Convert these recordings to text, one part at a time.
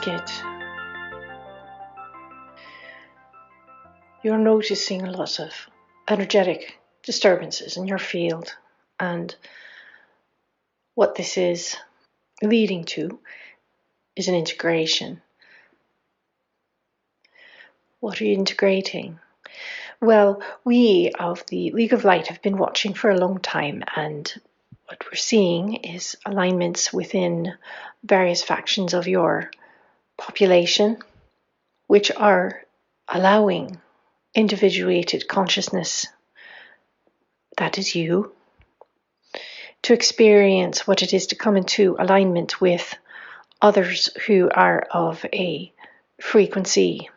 Asket, you're noticing a lot of energetic disturbances in your field, and what this is leading to is an integration. What are you integrating? Well, we of the League of Light have been watching for a long time, and what we're seeing is alignments within various factions of your population, which are allowing individuated consciousness, that is you, to experience what it is to come into alignment with others who are of a frequency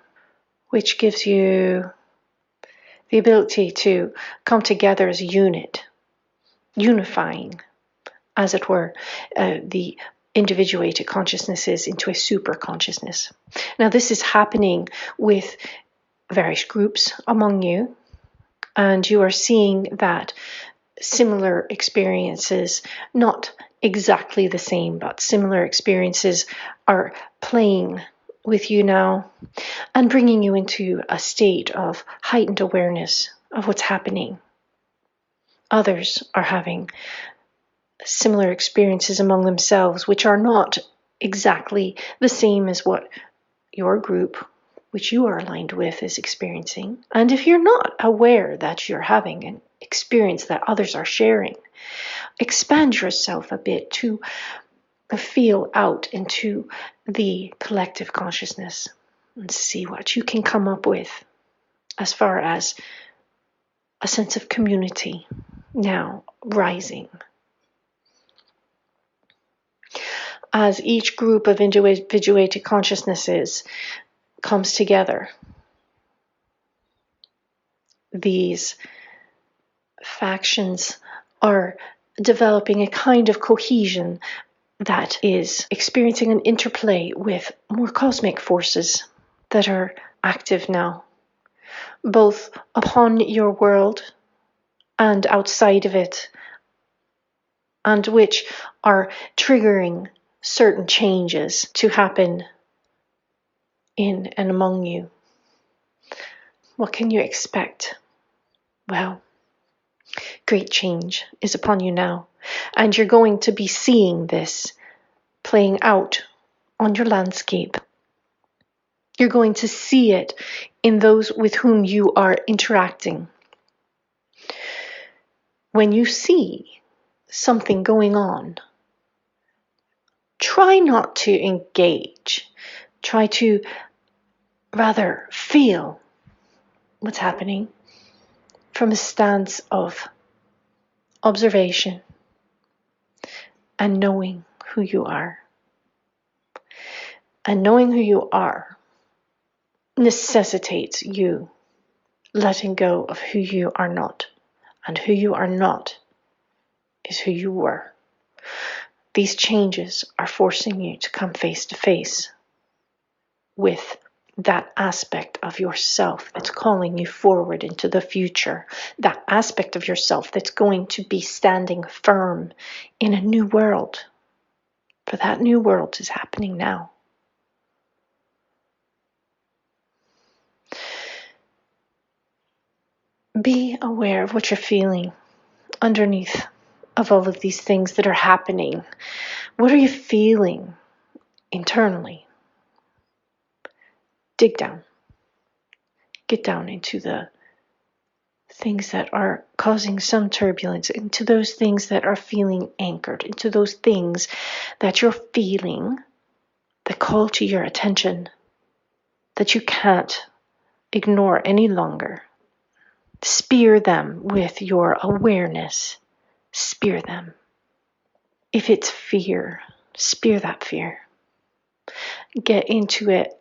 which gives you the ability to come together as a unit, unifying, as it were, the individuated consciousnesses into a super consciousness. Now, this is happening with various groups among you, and you are seeing that similar experiences, not exactly the same, but similar experiences are playing with you now and bringing you into a state of heightened awareness of what's happening. Others are having similar experiences among themselves, which are not exactly the same as what your group, which you are aligned with, is experiencing. And if you're not aware that you're having an experience that others are sharing, expand yourself a bit to feel out into the collective consciousness and see what you can come up with as far as a sense of community now rising. As each group of individuated consciousnesses comes together, these factions are developing a kind of cohesion that is experiencing an interplay with more cosmic forces that are active now, both upon your world and outside of it, and which are triggering certain changes to happen in and among you. What can you expect? Well, great change is upon you now, and you're going to be seeing this playing out on your landscape. You're going to see it in those with whom you are interacting. When you see something going on, try not to engage. Try to rather feel what's happening from a stance of observation and knowing who you are. And knowing who you are necessitates you letting go of who you are not. And who you are not is who you were. These changes are forcing you to come face to face with that aspect of yourself that's calling you forward into the future, that aspect of yourself that's going to be standing firm in a new world. For that new world is happening now. Be aware of what you're feeling underneath of all of these things that are happening. What are you feeling internally? Dig down. Get down into the things that are causing some turbulence, into those things that are feeling anchored, into those things that you're feeling that call to your attention, that you can't ignore any longer. Spear them with your awareness. Spear them. If it's fear, spear that fear. Get into it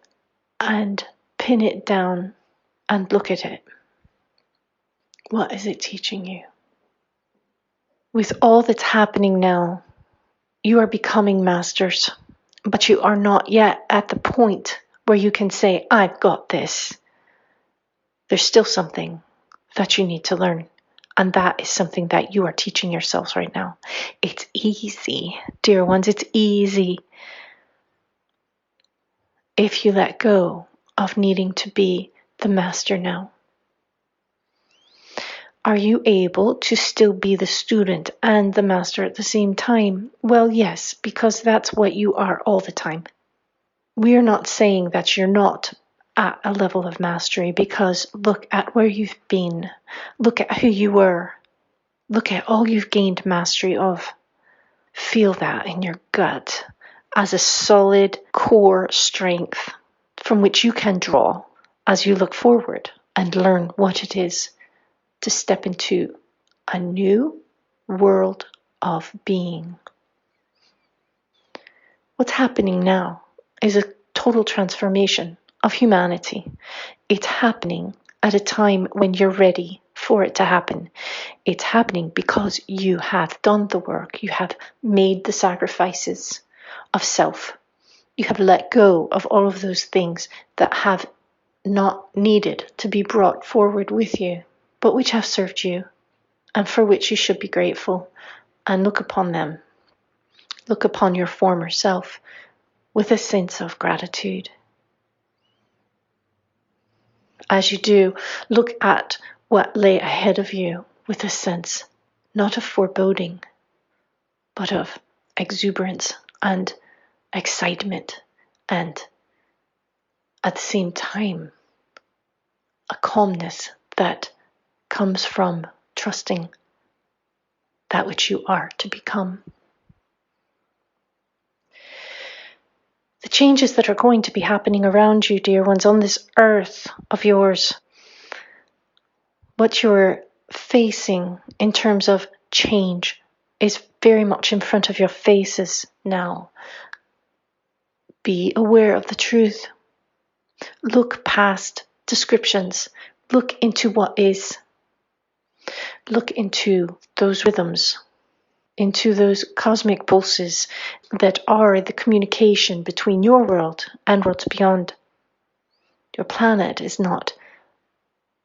and pin it down and look at it. What is it teaching you? With all that's happening now, you are becoming masters, but you are not yet at the point where you can say, I've got this. There's still something that you need to learn. And that is something that you are teaching yourselves right now. It's easy, dear ones, it's easy. if you let go of needing to be the master now? Are you able to still be the student and the master at the same time? Well, yes, because that's what you are all the time. We are not saying that you're not at a level of mastery, because look at where you've been. Look at who you were. Look at all you've gained mastery of. Feel that in your gut as a solid core strength from which you can draw as you look forward and learn what it is to step into a new world of being. What's happening now is a total transformation of humanity. It's happening at a time when you're ready for it to happen. It's happening because you have done the work. You have made the sacrifices of self. You have let go of all of those things that have not needed to be brought forward with you, but which have served you and for which you should be grateful, and look upon them. Look upon your former self with a sense of gratitude. As you do, look at what lay ahead of you with a sense not of foreboding, but of exuberance and excitement, and at the same time, a calmness that comes from trusting that which you are to become. The changes that are going to be happening around you, dear ones, on this earth of yours, what you're facing in terms of change is very much in front of your faces now. Be aware of the truth. Look past descriptions. Look into what is. Look into those rhythms, into those cosmic pulses that are the communication between your world and worlds beyond. Your planet is not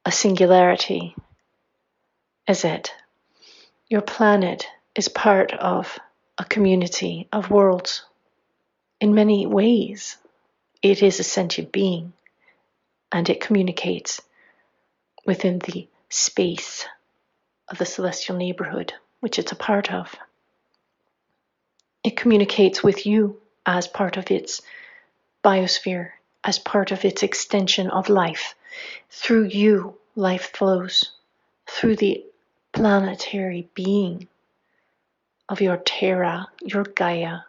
a singularity, is it? Your planet is part of a community of worlds. In many ways, it is a sentient being, and it communicates within the space of the celestial neighborhood, which it's a part of. It communicates with you as part of its biosphere, as part of its extension of life. Through you, life flows. Through the planetary being of your Terra, your Gaia,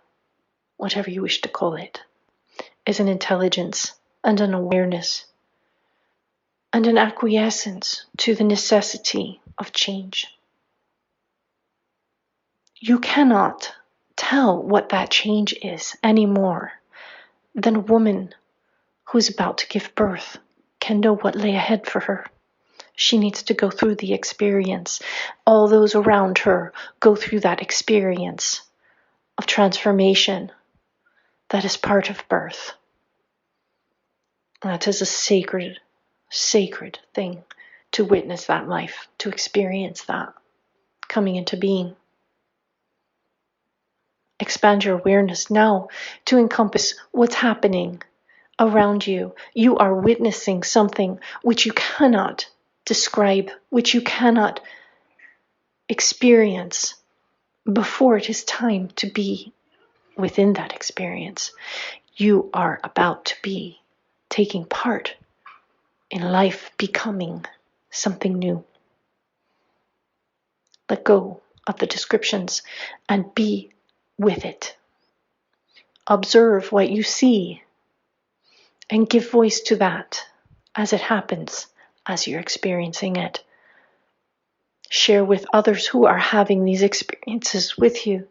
whatever you wish to call it, is an intelligence and an awareness and an acquiescence to the necessity of change. You cannot tell what that change is any more than a woman who's about to give birth can know what lay ahead for her. She needs to go through the experience. All those around her go through that experience of transformation that is part of birth. That is a sacred, sacred thing to witness that life, to experience that coming into being. Expand your awareness now to encompass what's happening around you. You are witnessing something which you cannot describe, which you cannot experience before it is time to be within that experience. You are about to be taking part in life becoming something new. Let go of the descriptions and be with it. Observe what you see and give voice to that as it happens, as you're experiencing it. Share with others who are having these experiences with you.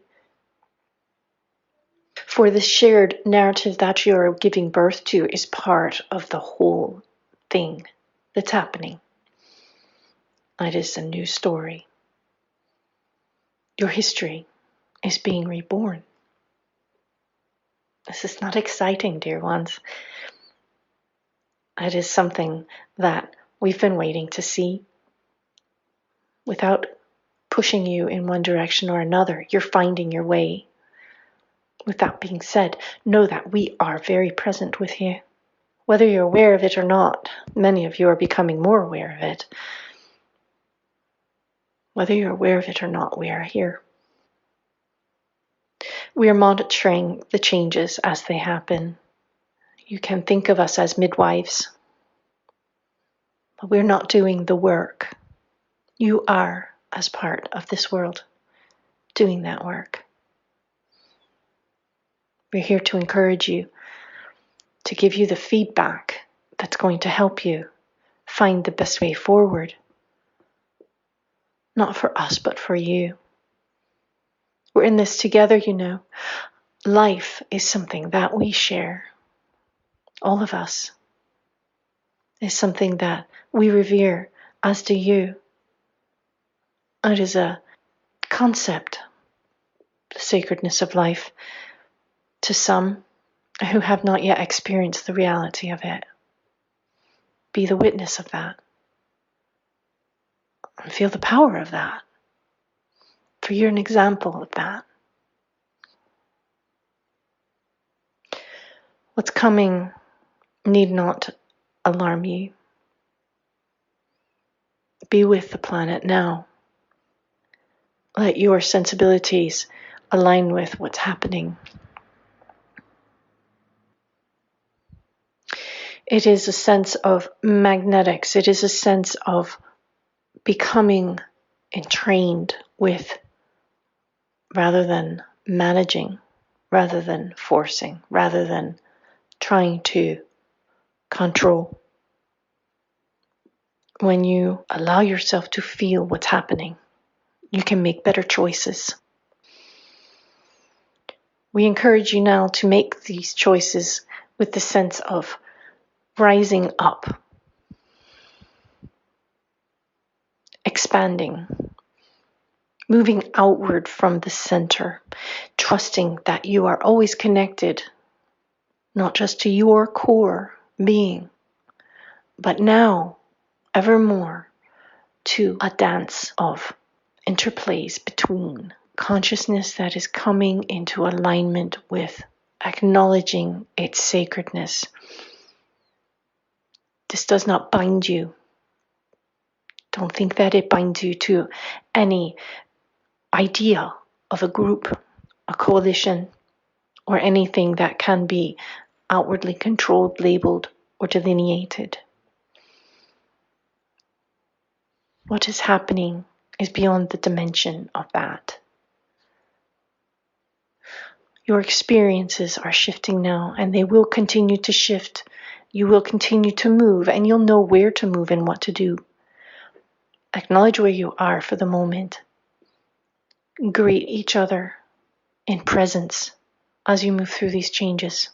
For the shared narrative that you're giving birth to is part of the whole thing that's happening. It is a new story. Your history is being reborn. This is not exciting, dear ones. It is something that we've been waiting to see. Without pushing you in one direction or another, you're finding your way. With that being said, know that we are very present with you. Whether you're aware of it or not, many of you are becoming more aware of it. Whether you're aware of it or not, we are here. We are monitoring the changes as they happen. You can think of us as midwives, but we're not doing the work. You are, as part of this world, doing that work. We're here to encourage you, to give you the feedback that's going to help you find the best way forward. Not for us, but for you. We're in this together, you know. Life is something that we share. All of us. Is something that we revere, as do you. It is a concept, the sacredness of life, to some who have not yet experienced the reality of it. Be the witness of that. And feel the power of that. For you're an example of that. What's coming need not alarm you. Be with the planet now. Let your sensibilities align with what's happening. It is a sense of magnetics. It is a sense of becoming entrained with, rather than managing, rather than forcing, rather than trying to control. When you allow yourself to feel what's happening, you can make better choices. We encourage you now to make these choices with the sense of rising up, expanding, moving outward from the center, trusting that you are always connected, not just to your core being, but now, ever more, to a dance of interplays between consciousness that is coming into alignment with acknowledging its sacredness. This does not bind you. Don't think that it binds you to any idea of a group, a coalition, or anything that can be outwardly controlled, labeled, or delineated. What is happening is beyond the dimension of that. Your experiences are shifting now, and they will continue to shift. You will continue to move, and you'll know where to move and what to do. Acknowledge where you are for the moment. Greet each other in presence as you move through these changes.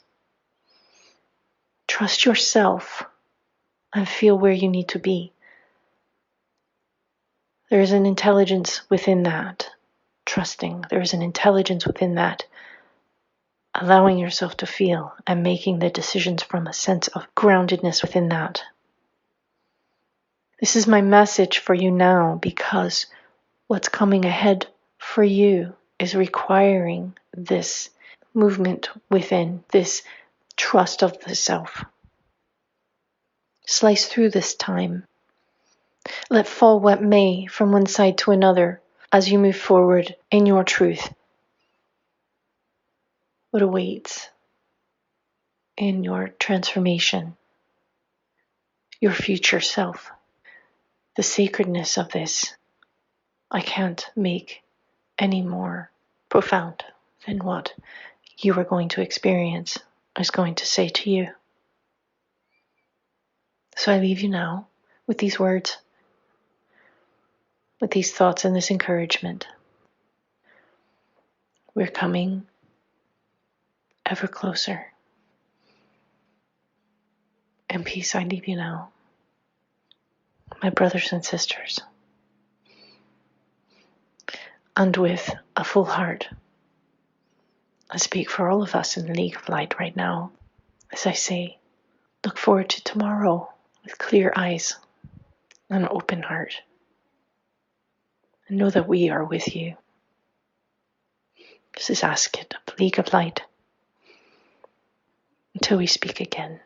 Trust yourself and feel where you need to be. There is an intelligence within that. Trusting. There is an intelligence within that. Allowing yourself to feel and making the decisions from a sense of groundedness within that. This is my message for you now, because what's coming ahead for you is requiring this movement within, this trust of the self. Slice through this time. Let fall what may from one side to another as you move forward in your truth. What awaits in your transformation, your future self. The sacredness of this, I can't make any more profound than what you are going to experience is going to say to you. So I leave you now with these words, with these thoughts and this encouragement. We're coming ever closer. And peace I leave you now, my brothers and sisters. And with a full heart, I speak for all of us in the League of Light right now, as I say, look forward to tomorrow with clear eyes and an open heart. And know that we are with you. This is Asket of the League of Light. Until we speak again.